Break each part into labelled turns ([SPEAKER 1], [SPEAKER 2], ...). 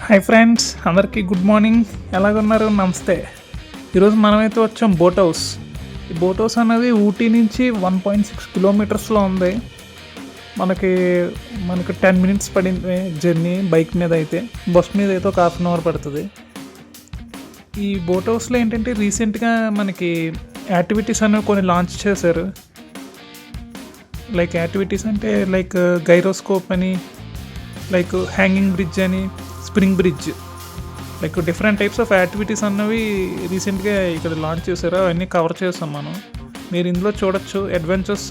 [SPEAKER 1] Hi friends, అందరికీ good morning. ఎలాగున్నారు? నమస్తే. ఈరోజు మనమైతే వచ్చాం బోట్ హౌస్. ఈ బోట్ హౌస్ అనేది ఊటీ నుంచి 1.6 కిలోమీటర్స్లో ఉంది. మనకి 10 మినిట్స్ పడింది జర్నీ బైక్ మీద అయితే. బస్ మీద అయితే ఒక హాఫ్ అన్ అవర్ పడుతుంది. ఈ బోట్ హౌస్లో ఏంటంటే రీసెంట్గా మనకి యాక్టివిటీస్ అనేవి కొన్ని లాంచ్ చేశారు. లైక్ యాక్టివిటీస్ అంటే లైక్ గైరోస్కోప్ అని, లైక్ హ్యాంగింగ్ బ్రిడ్జ్ అని, spring bridge, like different types of activities అన్నవి రీసెంట్గా ఇక్కడ లాంచ్ చేశారు. అవన్నీ కవర్ చేస్తాం మనం. మీరు ఇందులో చూడొచ్చు adventures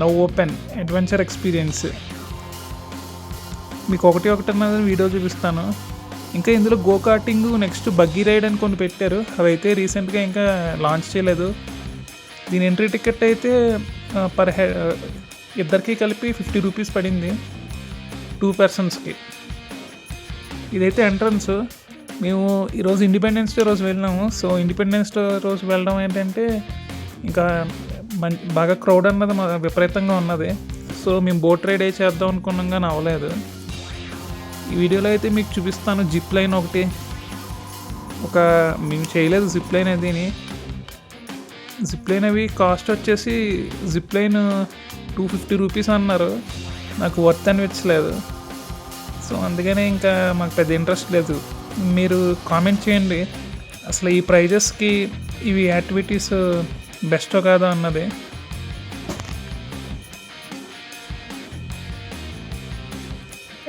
[SPEAKER 1] now open adventure experience. మీకు ఒకటి అన్నది వీడియో చూపిస్తాను. ఇంకా ఇందులో go karting, next buggy ride అని కొన్ని పెట్టారు. అవి అయితే రీసెంట్గా ఇంకా లాంచ్ చేయలేదు. దీని ఎంట్రీ టికెట్ అయితే పర్ హెడ్ ఇద్దరికి కలిపి 50 రూపీస్ పడింది, 2 పర్సన్స్కి. ఇదైతే ఎంట్రన్స్. మేము ఈరోజు ఇండిపెండెన్స్ డే రోజు వెళ్ళినాము. సో ఇండిపెండెన్స్ డే రోజు వెళ్ళడం ఏంటంటే ఇంకా బాగా క్రౌడ్ అన్నది విపరీతంగా ఉన్నది. సో మేము బోట్ రైడ్ చేద్దాం అనుకున్నాం కానీ అవ్వలేదు. ఈ వీడియోలో అయితే మీకు చూపిస్తాను. జిప్ లైన్ ఒకటి మేము చేయలేదు జిప్ లైన్ అదిని. జిప్ లైన్ అవి కాస్ట్ వచ్చేసి జిప్ లైన్ 250 రూపీస్ అన్నారు. నాకు వర్త్ అనిపించలేదు. సో అందుకనే ఇంకా మాకు పెద్ద ఇంట్రెస్ట్ లేదు. మీరు కామెంట్ చేయండి అసలు ఈ ప్రైజెస్కి ఇవి యాక్టివిటీస్ బెస్టో కాదో అన్నది.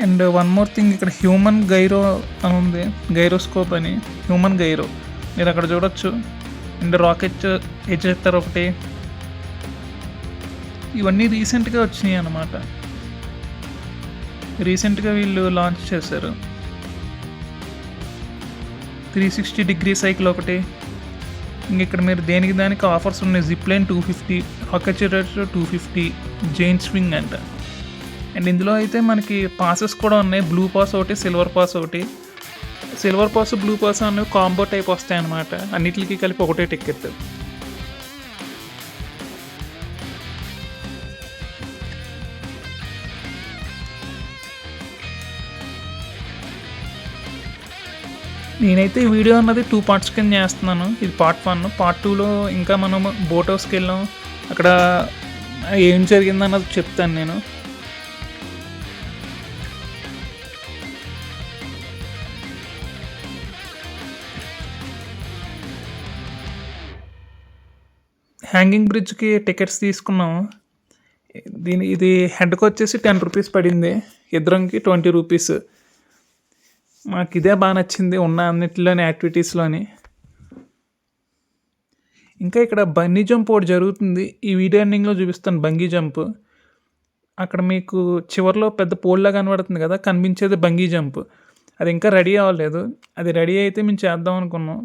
[SPEAKER 1] అండ్ వన్ మోర్ థింగ్, ఇక్కడ హ్యూమన్ గైరో అని ఉంది, గైరోస్కోప్ అని, హ్యూమన్ గైరో మీరు అక్కడ చూడొచ్చు. అండ్ రాకెట్ ఎజెక్టర్ ఒకటి, ఇవన్నీ రీసెంట్గా వచ్చినాయి అన్నమాట. రీసెంట్గా వీళ్ళు లాంచ్ చేశారు. 360 డిగ్రీ సైకిల్ ఒకటి. ఇంక ఇక్కడ మీరు దానికి ఆఫర్స్ ఉన్నాయి. Zip line 250, rocket 250, giant swing అంట. అండ్ ఇందులో అయితే మనకి పాసెస్ కూడా ఉన్నాయి. బ్లూ పాస్ ఒకటి, సిల్వర్ పాస్ ఒకటి. సిల్వర్ పాస్, బ్లూ పాస్ అనేవి కాంబో టైప్ వస్తాయి అన్నమాట. అన్నిటికీ కలిపి ఒకటే టికెట్. నేనైతే ఈ వీడియో అన్నది 2 పార్ట్స్ కింద చేస్తున్నాను. ఇది పార్ట్ 1. పార్ట్ 2లో ఇంకా మనం బోట్ హౌస్కి వెళ్ళాం, అక్కడ ఏం జరిగిందన్నది చెప్తాను నేను. హ్యాంగింగ్ బ్రిడ్జ్కి టికెట్స్ తీసుకున్నాము. ఇది హెడ్కి వచ్చేసి 10 రూపీస్ పడింది, ఇద్దరంకి 20 రూపీస్. మాకు ఇదే బాగా నచ్చింది ఉన్న అన్నిటిలోని యాక్టివిటీస్లోని. ఇంకా ఇక్కడ బంగీ జంప్ ఒకటి జరుగుతుంది. ఈ వీడియో ఎండింగ్లో చూపిస్తాను బంగీ జంప్. అక్కడ మీకు చివరిలో పెద్ద పోల్లా కనబడుతుంది కదా, కనిపించేది బంగీ జంప్. అది ఇంకా రెడీ అవ్వలేదు. అది రెడీ అయితే మేము చేద్దాం అనుకున్నాం.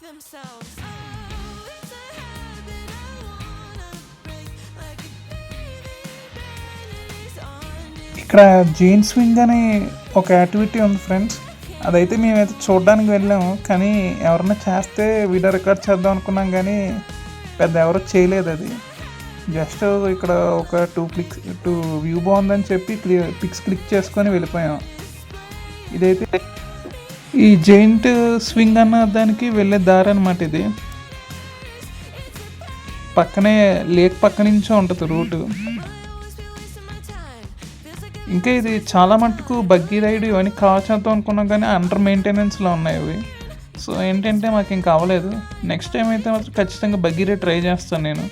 [SPEAKER 1] themselves. Oh, it's a habit I wanna break, like a baby band on this. ఇక్కడ జైన్ స్వింగ్ అనే ఒక యాక్టివిటీ ఉంది ఫ్రెండ్స్. అదైతే మేమైతే చూడడానికి వెళ్ళాము, కానీ ఎవరన్నా చేస్తే వీడియో రికార్డ్ చేద్దాం అనుకున్నాం, కానీ పెద్ద ఎవరు చేయలేదు. అది జస్ట్ ఇక్కడ ఒక టూ వ్యూ బాగుందని చెప్పి పిక్స్ క్లిక్ చేసుకొని వెళ్ళిపోయాం. ఇదైతే ఈ జైంట్ స్వింగ్ అన్న దానికి వెళ్ళే దారి అనమాట. ఇది పక్కనే లేక్ పక్క నుంచే ఉంటుంది రూటు. ఇంకా ఇది చాలా మటుకు బగ్గీ రైడ్ ఇవన్నీ కావచ్చేద్దాం అనుకున్నాం, కానీ అండర్ మెయింటెనెన్స్లో ఉన్నాయి ఇవి. సో ఏంటంటే మాకు ఇంకా అవ్వలేదు. నెక్స్ట్ టైం అయితే మాత్రం ఖచ్చితంగా బగ్గీ రైడ్ ట్రై చేస్తాను నేను.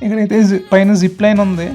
[SPEAKER 1] ఇక్కడైతే పైన జిప్ లైన్ ఉంది.